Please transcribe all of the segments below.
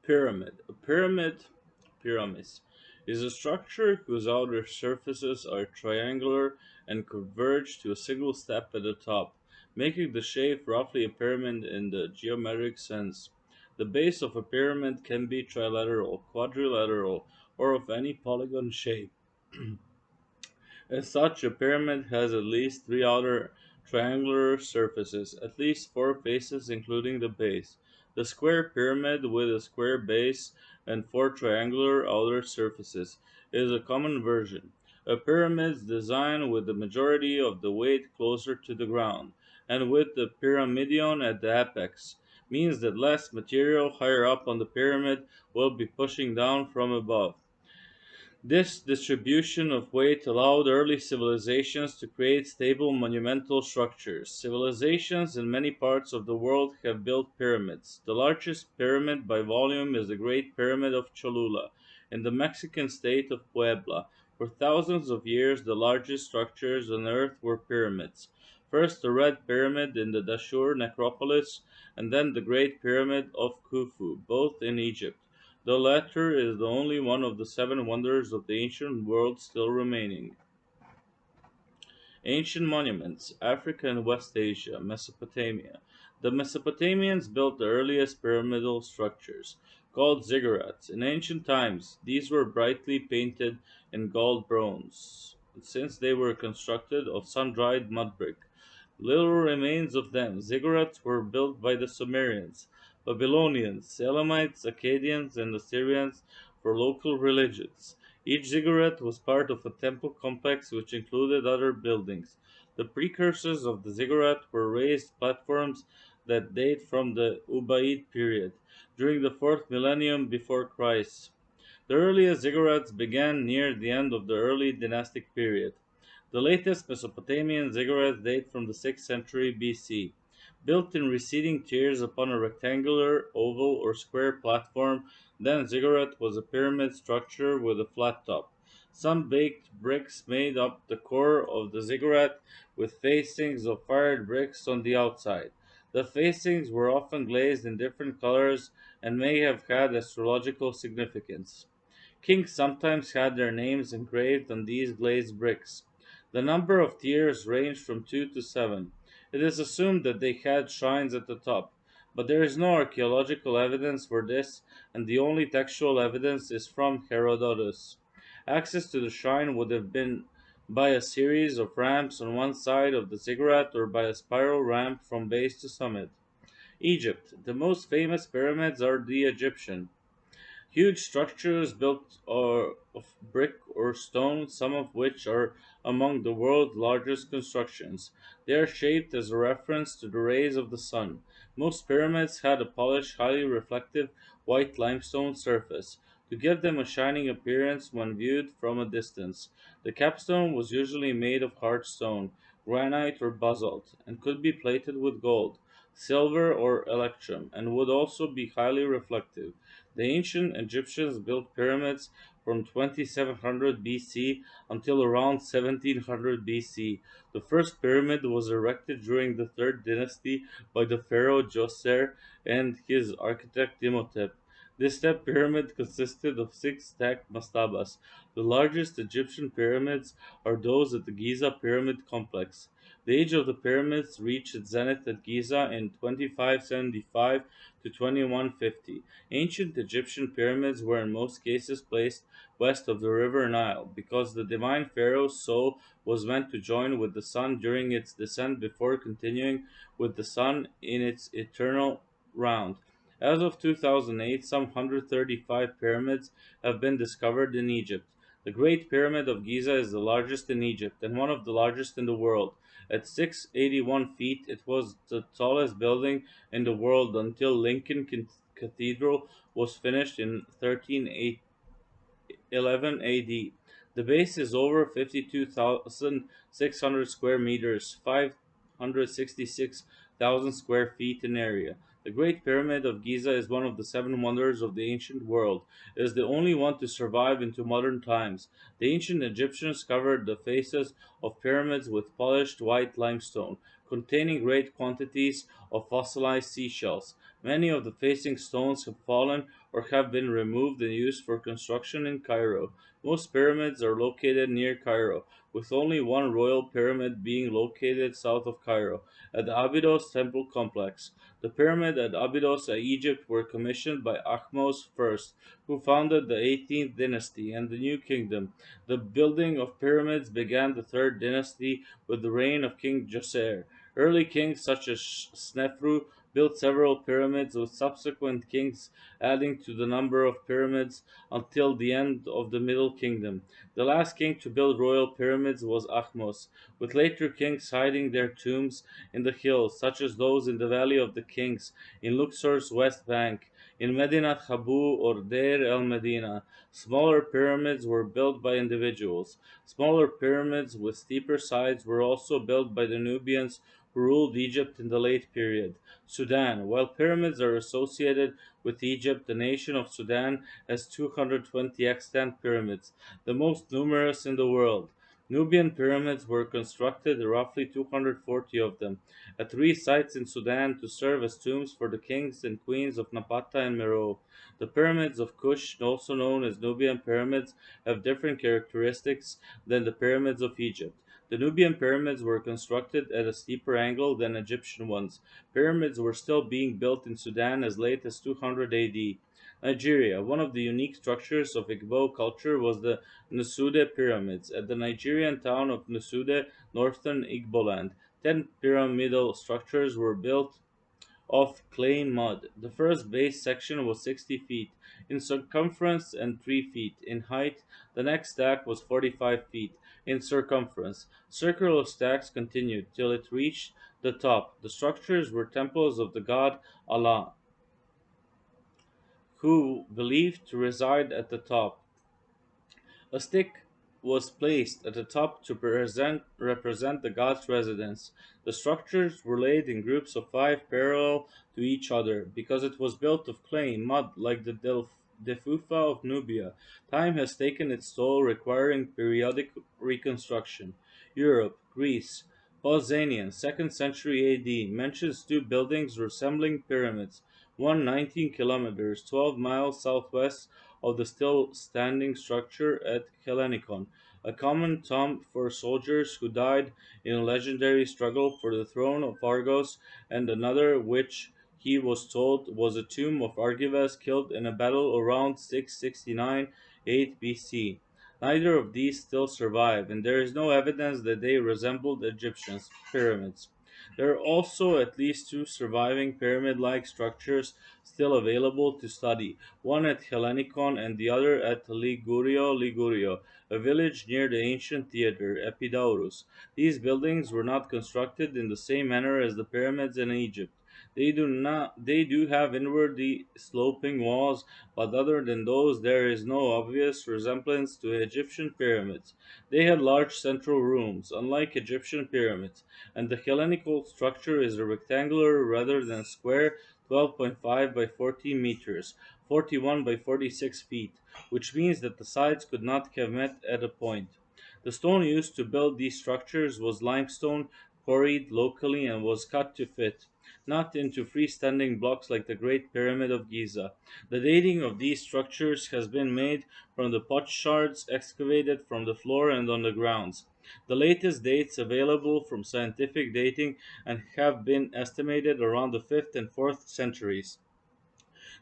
Pyramid. A pyramis, is a structure whose outer surfaces are triangular and converge to a single step at the top, making the shape roughly a pyramid in the geometric sense. The base of a pyramid can be trilateral, quadrilateral, or of any polygon shape. As such, a pyramid has at least three outer triangular surfaces, at least four faces including the base. The square pyramid with a square base and four triangular outer surfaces is a common version. A pyramid's design with the majority of the weight closer to the ground, and with the pyramidion at the apex, means that less material higher up on the pyramid will be pushing down from above. This distribution of weight allowed early civilizations to create stable monumental structures. Civilizations in many parts of the world have built pyramids. The largest pyramid by volume is the Great Pyramid of Cholula in the Mexican state of Puebla. For thousands of years, the largest structures on earth were pyramids. First, the Red Pyramid in the Dashur necropolis, and then the Great Pyramid of Khufu, both in Egypt. The latter is the only one of the seven wonders of the ancient world still remaining. Ancient monuments, Africa and West Asia, Mesopotamia. The Mesopotamians built the earliest pyramidal structures, called ziggurats. In ancient times, these were brightly painted in gold bronze, since they were constructed of sun-dried mud brick. Little remains of them. Ziggurats were built by the Sumerians, Babylonians, Elamites, Akkadians, and Assyrians for local religions. Each ziggurat was part of a temple complex which included other buildings. The precursors of the ziggurat were raised platforms that date from the Ubaid period, during the 4th millennium before Christ. The earliest ziggurats began near the end of the early dynastic period. The latest Mesopotamian ziggurats date from the 6th century BC. Built in receding tiers upon a rectangular, oval, or square platform, then ziggurat was a pyramid structure with a flat top. Some baked bricks made up the core of the ziggurat with facings of fired bricks on the outside. The facings were often glazed in different colors and may have had astrological significance. Kings sometimes had their names engraved on these glazed bricks. The number of tiers ranged from 2 to 7. It is assumed that they had shrines at the top, but there is no archaeological evidence for this, and the only textual evidence is from Herodotus. Access to the shrine would have been by a series of ramps on one side of the ziggurat or by a spiral ramp from base to summit. Egypt. The most famous pyramids are the Egyptian. Huge structures built of brick or stone, some of which are among the world's largest constructions. They are shaped as a reference to the rays of the sun. Most pyramids had a polished, highly reflective white limestone surface to give them a shining appearance when viewed from a distance. The capstone was usually made of hard stone, granite, or basalt, and could be plated with gold, silver, or electrum, and would also be highly reflective. The ancient Egyptians built pyramids from 2700 BC until around 1700 BC. The first pyramid was erected during the third dynasty by the pharaoh Djoser and his architect Imhotep. This step pyramid consisted of six stacked mastabas. The largest Egyptian pyramids are those at the Giza Pyramid Complex. The age of the pyramids reached its zenith at Giza in 2575 to 2150. Ancient Egyptian pyramids were in most cases placed west of the river Nile, because the divine pharaoh's soul was meant to join with the sun during its descent before continuing with the sun in its eternal round. As of 2008, some 135 pyramids have been discovered in Egypt. The Great Pyramid of Giza is the largest in Egypt and one of the largest in the world. At 681 feet, it was the tallest building in the world until Lincoln Cathedral was finished in 1311 AD. The base is over 52,600 square meters, 566,000 square feet in area. The Great Pyramid of Giza is one of the seven wonders of the ancient world. It is the only one to survive into modern times. The ancient Egyptians covered the faces of pyramids with polished white limestone, containing great quantities of fossilized seashells. Many of the facing stones have fallen or have been removed and used for construction in Cairo. Most pyramids are located near Cairo, with only one royal pyramid being located south of Cairo, at the Abydos temple complex. The pyramid at Abydos, Egypt, were commissioned by Ahmose I, who founded the 18th dynasty and the New Kingdom. The building of pyramids began the third dynasty with the reign of King Djoser. Early kings such as Snefru built several pyramids, with subsequent kings adding to the number of pyramids until the end of the Middle Kingdom. The last king to build royal pyramids was Ahmose, with later kings hiding their tombs in the hills, such as those in the Valley of the Kings, in Luxor's west bank, in Medinat Habu or Deir el Medina. Smaller pyramids were built by individuals. Smaller pyramids with steeper sides were also built by the Nubians who ruled Egypt in the late period. Sudan. While pyramids are associated with Egypt, the nation of Sudan has 220 extant pyramids, the most numerous in the world. Nubian pyramids were constructed, roughly 240 of them, at three sites in Sudan to serve as tombs for the kings and queens of Napata and Meroe. The pyramids of Kush, also known as Nubian pyramids, have different characteristics than the pyramids of Egypt. The Nubian pyramids were constructed at a steeper angle than Egyptian ones. Pyramids were still being built in Sudan as late as 200 AD. Nigeria. One of the unique structures of Igbo culture was the Nsude pyramids. At the Nigerian town of Nsude, northern Igboland, 10 pyramidal structures were built of clay mud. The first base section was 60 feet in circumference and 3 feet in height. The next stack was 45 feet in circumference. Circular stacks continued till it reached the top. The structures were temples of the god Allah, who believed to reside at the top. A stick was placed at the top to represent the god's residence. The structures were laid in groups of five parallel to each other. Because it was built of clay, mud, like the Defufa of Nubia, time has taken its toll, requiring periodic reconstruction. Europe, Greece. Pausanias, 2nd century AD, mentions two buildings resembling pyramids, one 19 kilometers, 12 miles southwest of the still standing structure at Hellenikon, a common tomb for soldiers who died in a legendary struggle for the throne of Argos, and another which he was told was a tomb of Argivas killed in a battle around 669 8 BC. Neither of these still survive, and there is no evidence that they resembled Egyptian pyramids. There are also at least two surviving pyramid like structures still available to study, one at Hellenikon and the other at Ligurio, a village near the ancient theater, Epidaurus. These buildings were not constructed in the same manner as the pyramids in Egypt. They do have inwardly sloping walls, but other than those there is no obvious resemblance to Egyptian pyramids. They had large central rooms, unlike Egyptian pyramids, and the Hellenical structure is a rectangular rather than square, 12.5 by 14 meters, 41 by 46 feet, which means that the sides could not have met at a point. The stone used to build these structures was limestone quarried locally and was cut to fit, not into freestanding blocks like the Great Pyramid of Giza. The dating of these structures has been made from the potsherds excavated from the floor and on the grounds. The latest dates available from scientific dating and have been estimated around the 5th and 4th centuries.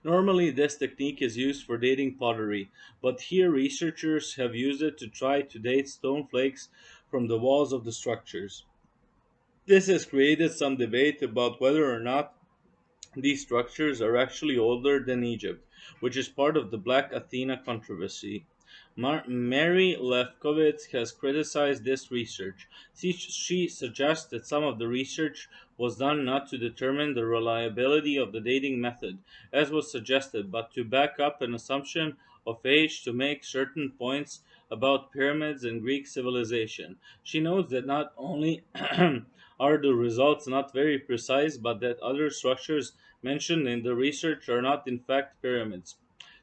Normally, this technique is used for dating pottery, but here researchers have used it to try to date stone flakes from the walls of the structures. This has created some debate about whether or not these structures are actually older than Egypt, which is part of the Black Athena controversy. Mary Lefkowitz has criticized this research. She suggests that some of the research was done not to determine the reliability of the dating method, as was suggested, but to back up an assumption of age to make certain points about pyramids and Greek civilization. She notes that not only are the results not very precise, but that other structures mentioned in the research are not in fact pyramids.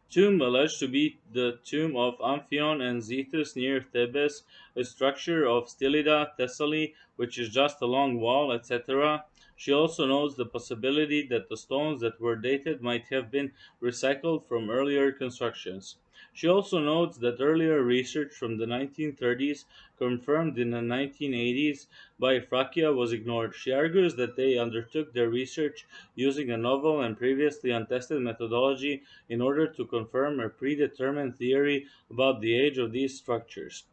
Tomb alleged to be the tomb of Amphion and Zethus near Thebes, a structure of Stylida, Thessaly, which is just a long wall, etc., She also notes the possibility that the stones that were dated might have been recycled from earlier constructions. She also notes that earlier research from the 1930s, confirmed in the 1980s by Fracchia, was ignored. She argues that they undertook their research using a novel and previously untested methodology in order to confirm a predetermined theory about the age of these structures.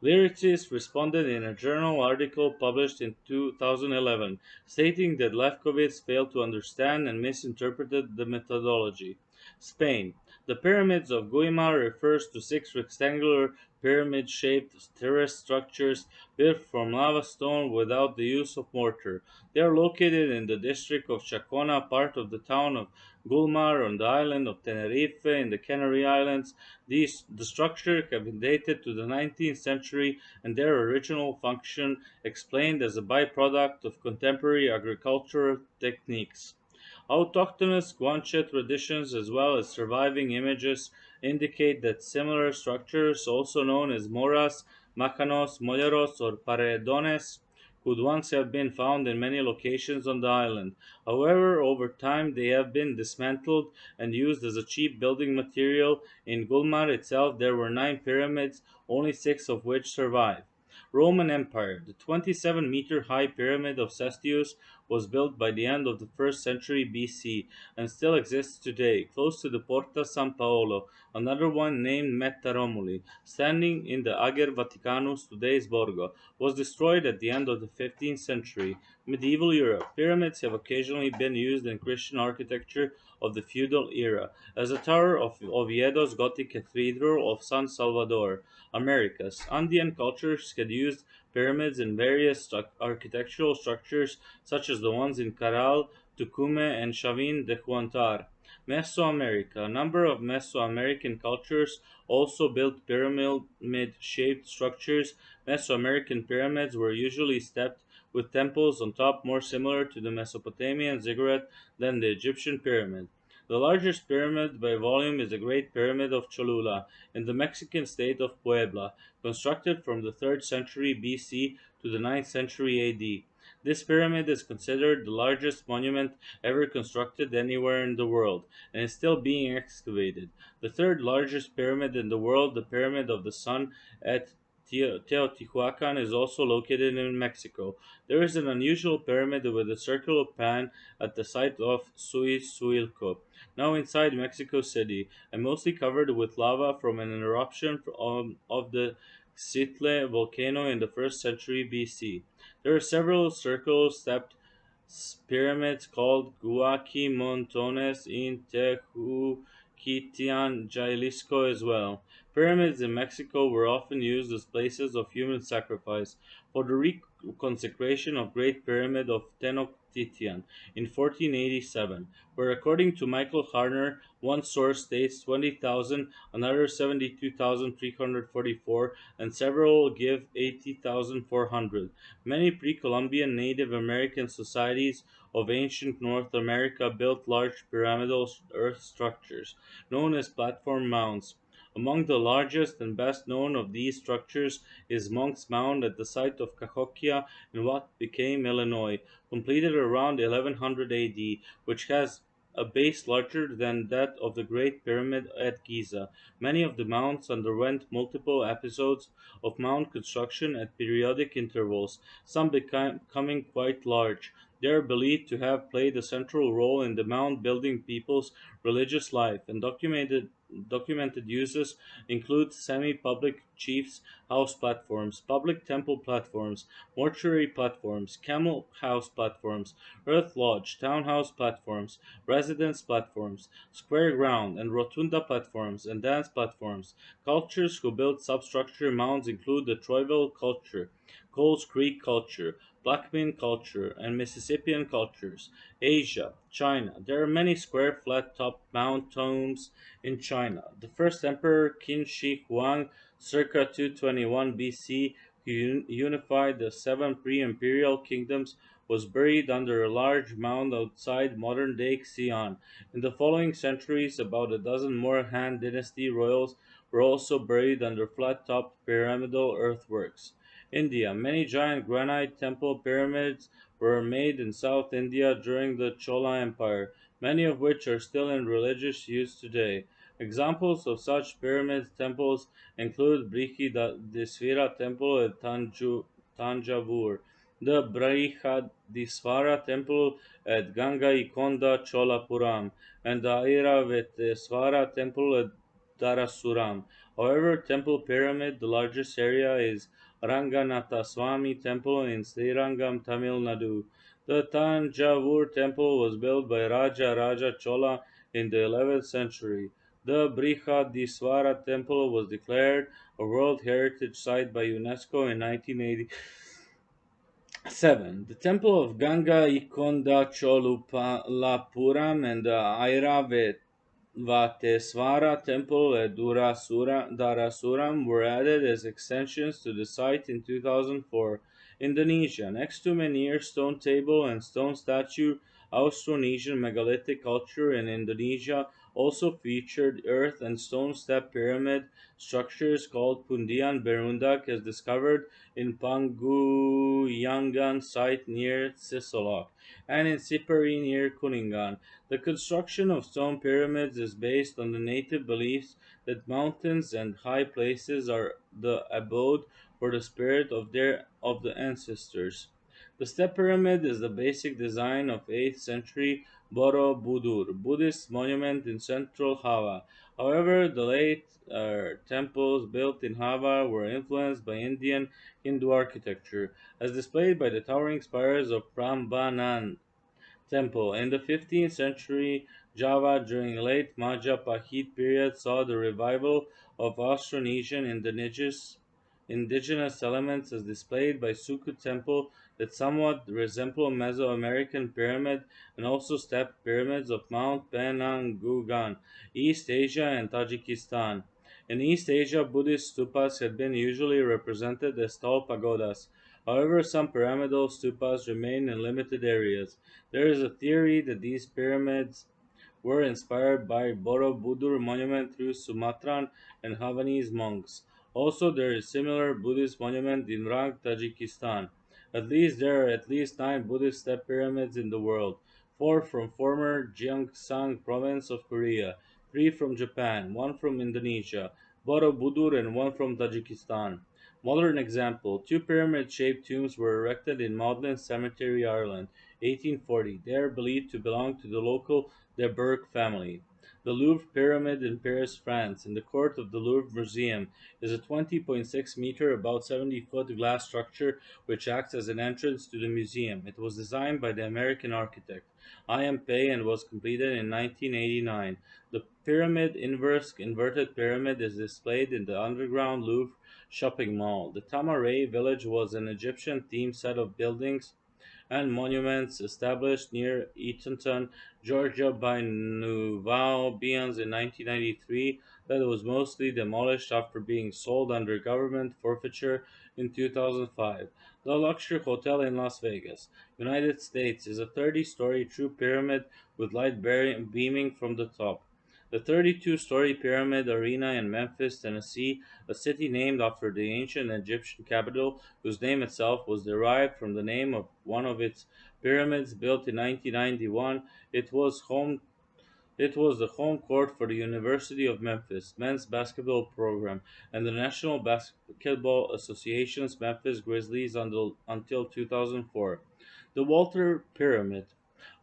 Lyricis responded in a journal article published in 2011, stating that Lefkowitz failed to understand and misinterpreted the methodology. Spain. The pyramids of Guimar refers to six rectangular pyramid-shaped terrace structures built from lava stone without the use of mortar. They are located in the district of Chacona, part of the town of Gulmar on the island of Tenerife in the Canary Islands. The structure have been dated to the 19th century and their original function explained as a byproduct of contemporary agricultural techniques. Autochthonous Guanche traditions, as well as surviving images, indicate that similar structures, also known as moras, macanos, molleros, or paredones, could once have been found in many locations on the island. However, over time they have been dismantled and used as a cheap building material. In Gulmar itself, there were 9 pyramids, only 6 of which survive. Roman Empire. The 27-meter high pyramid of Cestius was built by the end of the 1st century BC and still exists today, close to the Porta San Paolo. Another one, named Metta Romuli, standing in the Ager Vaticanus, today's Borgo, was destroyed at the end of the 15th century. Medieval Europe. Pyramids have occasionally been used in Christian architecture of the feudal era, as the tower of Oviedo's Gothic Cathedral of San Salvador. Americas. Andean cultures had used pyramids in various architectural structures, such as the ones in Caral, Tucumán, and Chavin de Huantar. Mesoamerica. A number of Mesoamerican cultures also built pyramid shaped structures. Mesoamerican pyramids were usually stepped with temples on top, more similar to the Mesopotamian ziggurat than the Egyptian pyramid. The largest pyramid by volume is the Great Pyramid of Cholula in the Mexican state of Puebla, constructed from the 3rd century BC to the 9th century AD. This pyramid is considered the largest monument ever constructed anywhere in the world and is still being excavated. The third largest pyramid in the world, the Pyramid of the Sun at Teotihuacan, is also located in Mexico. There is an unusual pyramid with a circular pan at the site of Suizhuilco, now inside Mexico City, and mostly covered with lava from an eruption of the Xitle volcano in the 1st century BC. There are several circular stepped pyramids called Guaki Montones in Tehuquitian, Jalisco as well. Pyramids in Mexico were often used as places of human sacrifice for the reconsecration of Great Pyramid of Tenochtitlan in 1487, where according to Michael Harner, one source states 20,000, another 72,344, and several give 80,400. Many pre-Columbian Native American societies of ancient North America built large pyramidal earth structures, known as platform mounds. Among the largest and best known of these structures is Monk's Mound at the site of Cahokia in what became Illinois, completed around 1100 AD, which has a base larger than that of the Great Pyramid at Giza. Many of the mounds underwent multiple episodes of mound construction at periodic intervals, some becoming quite large. They are believed to have played a central role in the mound building people's religious life, and documented uses include semi-public chiefs house platforms, public temple platforms, mortuary platforms, camel house platforms, earth lodge, townhouse platforms, residence platforms, square ground and rotunda platforms, and dance platforms. Cultures who built substructure mounds include the Troyville culture, Coles Creek culture, Plaquemine culture, and Mississippian cultures. Asia, China. There are many square flat-topped mound tombs in China. The first emperor Qin Shi Huang, circa 221 BC, who unified the 7 pre-imperial kingdoms, was buried under a large mound outside modern-day Xi'an. In the following centuries, about a dozen more Han Dynasty royals were also buried under flat-topped pyramidal earthworks. India. Many giant granite temple pyramids were made in South India during the Chola Empire, many of which are still in religious use today. Examples of such pyramid temples include Brihadisvara Temple at Tanjavur, the Brihadisvara Temple at Gangaikonda Cholapuram, and the Airavetesvara Temple at Darasuram. However, Temple Pyramid, the largest area, is Ranganathaswamy Temple in Srirangam, Tamil Nadu. The Tanjavur temple was built by Raja Raja Chola in the 11th century. The Brihadiswara temple was declared a World Heritage Site by UNESCO in 1987. The temple of Ganga Ikonda Cholulapuram and the Airavet Vatesvara temple at Darasuram were added as extensions to the site in 2004. Indonesia. Next to Menhir stone table and stone statue, Austronesian megalithic culture in Indonesia also featured earth and stone step pyramid structures called Pundian Berundak as discovered in Panguyangan site near Sisolok and in Siperi near Kuningan. The construction of stone pyramids is based on the native beliefs that mountains and high places are the abode for the spirit of the ancestors. The step pyramid is the basic design of 8th century Borobudur Buddhist monument in central Java. However, the late temples built in Java were influenced by Indian Hindu architecture, as displayed by the towering spires of Prambanan temple. In the 15th century, Java during late Majapahit period saw the revival of Austronesian indigenous elements as displayed by Suku temple that somewhat resemble Mesoamerican pyramid and also step pyramids of Mount Penanggugan, East Asia and Tajikistan. In East Asia, Buddhist stupas had been usually represented as tall pagodas. However, some pyramidal stupas remain in limited areas. There is a theory that these pyramids were inspired by Borobudur monument through Sumatran and Havanese monks. Also, there is similar Buddhist monument in Rang, Tajikistan. At least there are at least 9 Buddhist step pyramids in the world, 4 from former Gyeongsang province of Korea, 3 from Japan, 1 from Indonesia, Borobudur and 1 from Tajikistan. Modern example: 2 pyramid-shaped tombs were erected in Magdalen Cemetery, Ireland, 1840. They are believed to belong to the local De Burgh family. The Louvre Pyramid in Paris, France, in the court of the Louvre Museum, is a 20.6-meter, about 70-foot glass structure which acts as an entrance to the museum. It was designed by the American architect I. M. Pei and was completed in 1989. The pyramid inverted pyramid is displayed in the underground Louvre shopping mall. The Tamaray village was an Egyptian-themed set of buildings and monuments established near Eatonton, Georgia by Nubians in 1993 that was mostly demolished after being sold under government forfeiture in 2005. The Luxor Hotel in Las Vegas, United States, is a 30-story true pyramid with light beaming from the top. The 32-story Pyramid Arena in Memphis, Tennessee, a city named after the ancient Egyptian capital, whose name itself was derived from the name of one of its pyramids built in 1991. It was home it was the home court for the University of Memphis men's basketball program and the National Basketball Association's Memphis Grizzlies until 2004. The Walter Pyramid,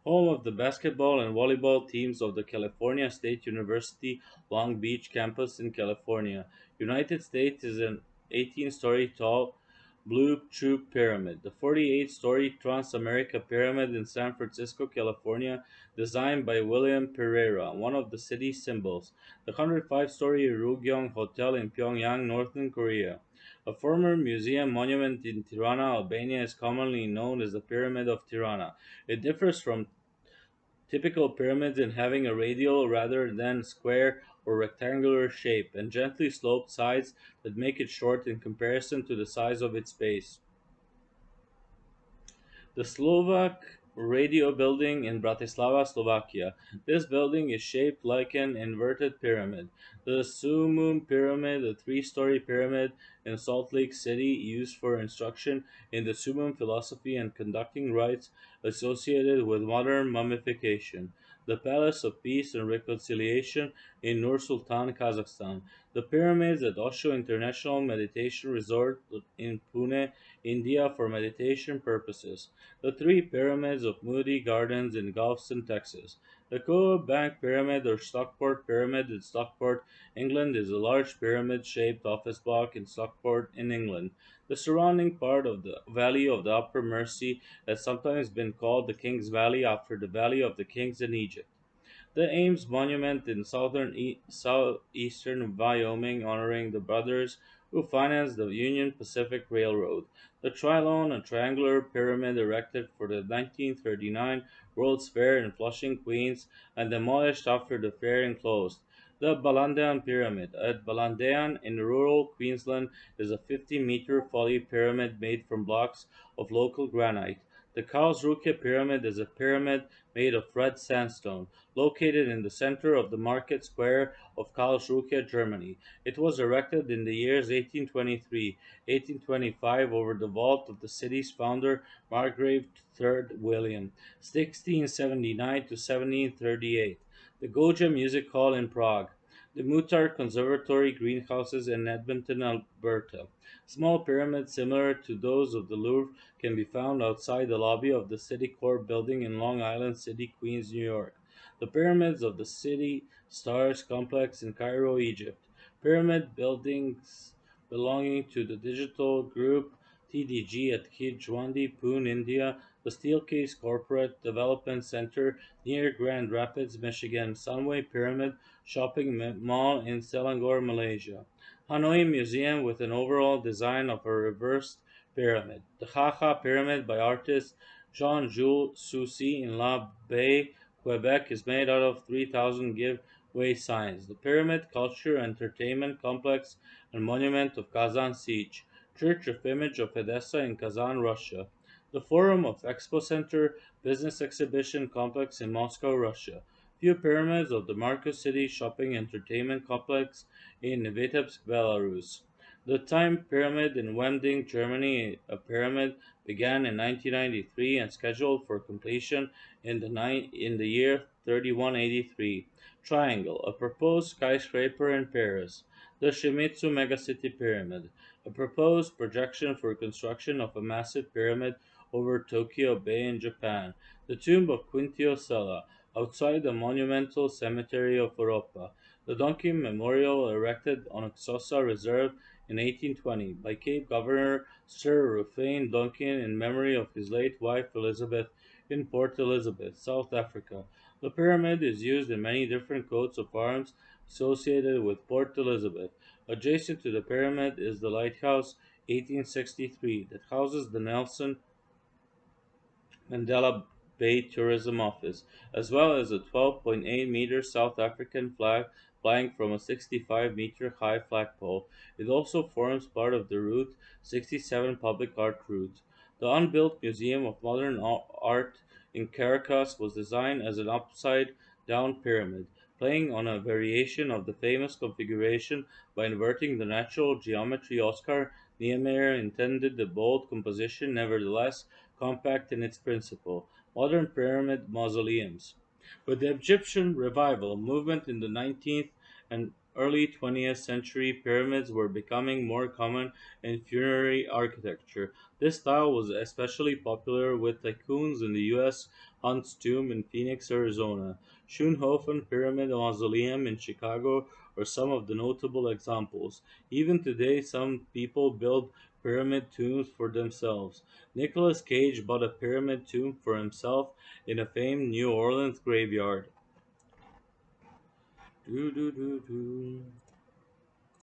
home of the basketball and volleyball teams of the California State University Long Beach campus in California, United States, is an 18-story tall Blue Troop Pyramid. The 48-story Transamerica Pyramid in San Francisco, California, designed by William Pereira, one of the city's symbols. The 105-story Rugyong Hotel in Pyongyang, Northern Korea. A former museum monument in Tirana, Albania, is commonly known as the Pyramid of Tirana. It differs from typical pyramids in having a radial rather than square or rectangular shape and gently sloped sides that make it short in comparison to the size of its base. The Slovak Radio Building in Bratislava, Slovakia. This building is shaped like an inverted pyramid. The Sumum Pyramid, a three-story pyramid in Salt Lake City used for instruction in the Sumum philosophy and conducting rites associated with modern mummification. The Palace of Peace and Reconciliation in Nur Sultan, Kazakhstan. The pyramids at Osho International Meditation Resort in Pune, India for meditation purposes. The three pyramids of Moody Gardens in Galveston, Texas. The Coe Bank Pyramid or Stockport Pyramid in Stockport, England is a large pyramid shaped office block in Stockport in England. The surrounding part of the Valley of the Upper Mersey has sometimes been called the King's Valley after the Valley of the Kings in Egypt. The Ames Monument in southeastern Wyoming honoring the brothers who financed the Union Pacific Railroad. The Trilon, a triangular pyramid erected for the 1939 World's Fair in Flushing, Queens, and demolished after the fair closed. The Balandean Pyramid at Balandean in rural Queensland is a 50-meter folly pyramid made from blocks of local granite. The Karlsruhe Pyramid is a pyramid made of red sandstone, located in the center of the market square of Karlsruhe, Germany. It was erected in the years 1823 1825 over the vault of the city's founder, Margrave III William, 1679 to 1738. The Goja Music Hall in Prague. The Mutar Conservatory greenhouses in Edmonton, Alberta. Small pyramids similar to those of the Louvre can be found outside the lobby of the Citicorp building in Long Island City, Queens, New York. The pyramids of the City Stars complex in Cairo, Egypt. Pyramid buildings belonging to the Digital Group TDG at Kijwandi, Pune, India. The Steelcase Corporate Development Center near Grand Rapids, Michigan. Sunway Pyramid Shopping Mall in Selangor, Malaysia. Hanoi Museum with an overall design of a reversed pyramid. The Haha Pyramid by artist Jean-Jules Soucy in La Baie, Quebec is made out of 3,000 giveaway signs. The Pyramid Culture Entertainment Complex and Monument of Kazan Siege. Church of Image of Edessa in Kazan, Russia. The Forum of Expo Center Business Exhibition Complex in Moscow, Russia. Few pyramids of the Marcus City Shopping Entertainment Complex in Vitebsk, Belarus. The Time Pyramid in Wending, Germany, a pyramid began in 1993 and scheduled for completion in the year 3183. Triangle, a proposed skyscraper in Paris. The Shimizu Megacity Pyramid, a proposed projection for construction of a massive pyramid over Tokyo Bay in Japan. The tomb of Quintio Sella, outside the monumental cemetery of Europa. The donkey memorial erected on Xhosa Reserve in 1820 by Cape Governor Sir Ruthven Duncan in memory of his late wife Elizabeth in Port Elizabeth, South Africa. The pyramid is used in many different coats of arms associated with Port Elizabeth. Adjacent to the pyramid is the Lighthouse 1863 that houses the Nelson Mandela Bay Tourism Office, as well as a 12.8-meter South African flag flying from a 65-meter high flagpole. It also forms part of the Route 67 public art route. The unbuilt Museum of Modern Art in Caracas was designed as an upside down pyramid, playing on a variation of the famous configuration by inverting the natural geometry. Oscar Niemeyer intended the bold composition, nevertheless compact in its principle. Modern pyramid mausoleums. With the Egyptian revival movement in the 19th and early 20th century, pyramids were becoming more common in funerary architecture. This style was especially popular with tycoons in the U.S. Hunt's Tomb in Phoenix, Arizona. Schoenhofen Pyramid Mausoleum in Chicago are some of the notable examples. Even today, some people build pyramid tombs for themselves. Nicolas Cage bought a pyramid tomb for himself in a famed New Orleans graveyard. Do, do, do, do.